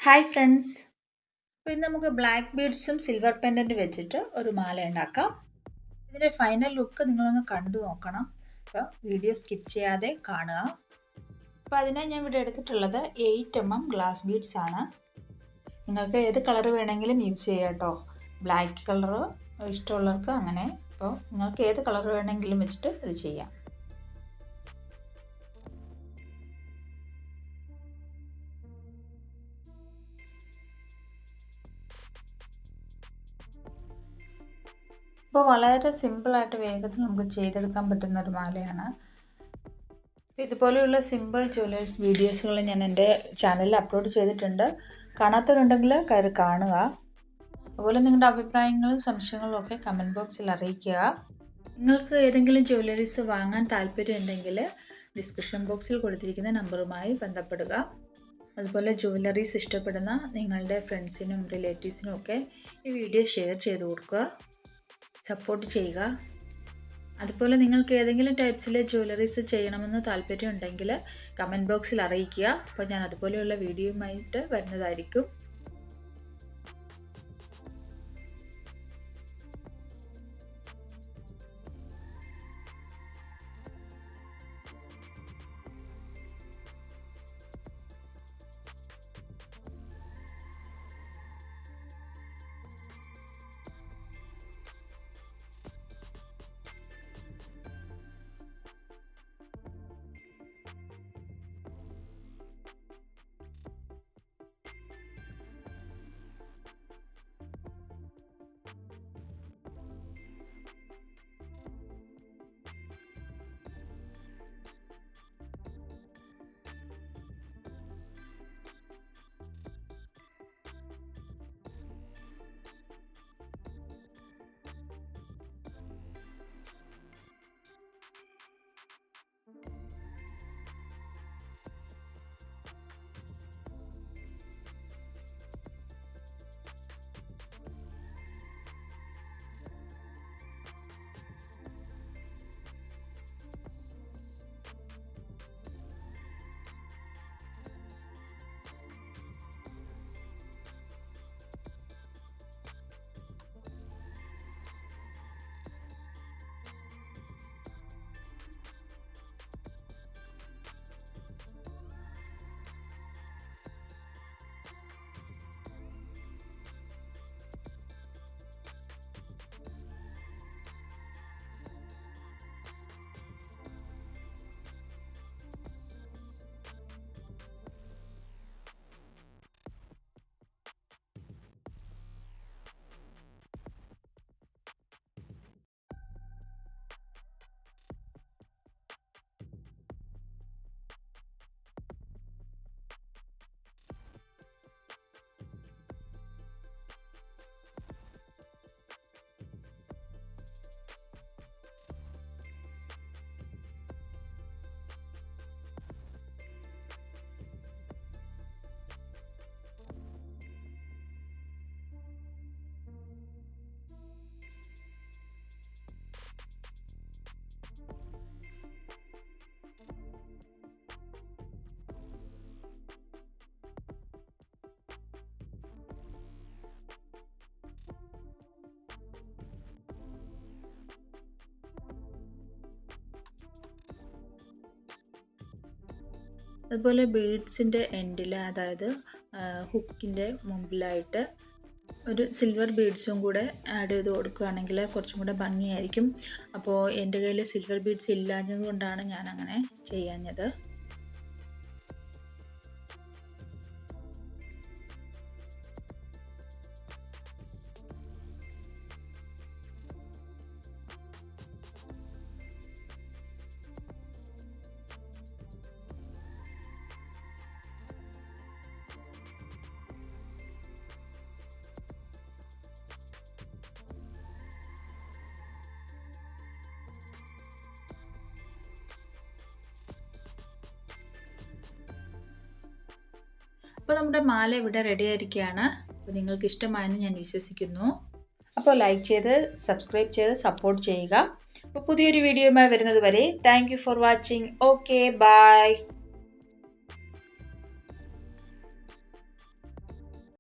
Hi friends. അപ്പോൾ ഇന്ന് നമുക്ക് ബ്ലാക്ക് ബീഡ്സും സിൽവർ പെൻഡൻറ്റ് വെച്ചിട്ട് ഒരു മാല ഉണ്ടാക്കാം. ഇതിൻ്റെ ഫൈനൽ ലുക്ക് നിങ്ങളൊന്ന് കണ്ടു നോക്കണം. അപ്പോൾ വീഡിയോ സ്കിപ്പ് ചെയ്യാതെ കാണുക. അപ്പോൾ അതിനായി ഞാൻ ഇവിടെ എടുത്തിട്ടുള്ളത് 8mm ഗ്ലാസ് ബീഡ്സ് ആണ്. നിങ്ങൾക്ക് ഏത് കളർ വേണമെങ്കിലും യൂസ് ചെയ്യാം കേട്ടോ. ബ്ലാക്ക് കളർ ഇഷ്ടമുള്ളവർക്ക് അങ്ങനെ. അപ്പോൾ നിങ്ങൾക്ക് ഏത് കളർ വേണമെങ്കിലും വെച്ചിട്ട് ഇത് ചെയ്യാം. ഇപ്പോൾ വളരെ സിമ്പിളായിട്ട് വേഗത്തിൽ നമുക്ക് ചെയ്തെടുക്കാൻ പറ്റുന്ന ഒരു മാലയാണ്. ഇതുപോലെയുള്ള സിമ്പിൾ ജ്വല്ലേഴ്സ് വീഡിയോസുകൾ ഞാൻ എൻ്റെ ചാനലിൽ അപ്ലോഡ് ചെയ്തിട്ടുണ്ട്. കാണാത്തവരുണ്ടെങ്കിൽ കയറി കാണുക. അതുപോലെ നിങ്ങളുടെ അഭിപ്രായങ്ങളും സംശയങ്ങളും ഒക്കെ കമൻറ്റ് ബോക്സിൽ അറിയിക്കുക. നിങ്ങൾക്ക് ഏതെങ്കിലും ജ്വല്ലറീസ് വാങ്ങാൻ താല്പര്യമുണ്ടെങ്കിൽ ഡിസ്ക്രിപ്ഷൻ ബോക്സിൽ കൊടുത്തിരിക്കുന്ന നമ്പറുമായി ബന്ധപ്പെടുക. അതുപോലെ ജ്വല്ലറീസ് ഇഷ്ടപ്പെടുന്ന നിങ്ങളുടെ ഫ്രണ്ട്സിനും റിലേറ്റീവ്സിനും ഒക്കെ ഈ വീഡിയോ ഷെയർ ചെയ്ത് കൊടുക്കുക. സപ്പോർട്ട് ചെയ്യുക. അതുപോലെ നിങ്ങൾക്ക് ഏതെങ്കിലും ടൈപ്സിലെ ജ്വല്ലറീസ് ചെയ്യണമെന്ന് താല്പര്യമുണ്ടെങ്കിൽ കമൻറ്റ് ബോക്സിൽ അറിയിക്കുക. അപ്പോൾ ഞാൻ അതുപോലെയുള്ള വീഡിയോയുമായിട്ട് വരുന്നതായിരിക്കും. അതുപോലെ ബീഡ്സിൻ്റെ എൻഡിൽ, അതായത് ഹുക്കിൻ്റെ മുമ്പിലായിട്ട് ഒരു സിൽവർ ബീഡ്സും കൂടെ ആഡ് ചെയ്ത് കൊടുക്കുകയാണെങ്കിൽ കുറച്ചും കൂടെ ഭംഗിയായിരിക്കും. അപ്പോൾ എൻ്റെ കയ്യിൽ സിൽവർ ബീഡ്സ് ഇല്ലാഞ്ഞത് കൊണ്ടാണ് ഞാൻ അങ്ങനെ ചെയ്യാഞ്ഞത്. അപ്പോൾ നമ്മുടെ മാല ഇവിടെ റെഡി ആയിരിക്കുകയാണ്. അപ്പോൾ നിങ്ങൾക്ക് ഇഷ്ടമായെന്ന് ഞാൻ വിശ്വസിക്കുന്നു. അപ്പോൾ ലൈക്ക് ചെയ്ത് സബ്സ്ക്രൈബ് ചെയ്ത് സപ്പോർട്ട് ചെയ്യുക. അപ്പോൾ പുതിയൊരു വീഡിയോയുമായി വരുന്നത് വരെ thank you for watching. Okay, by.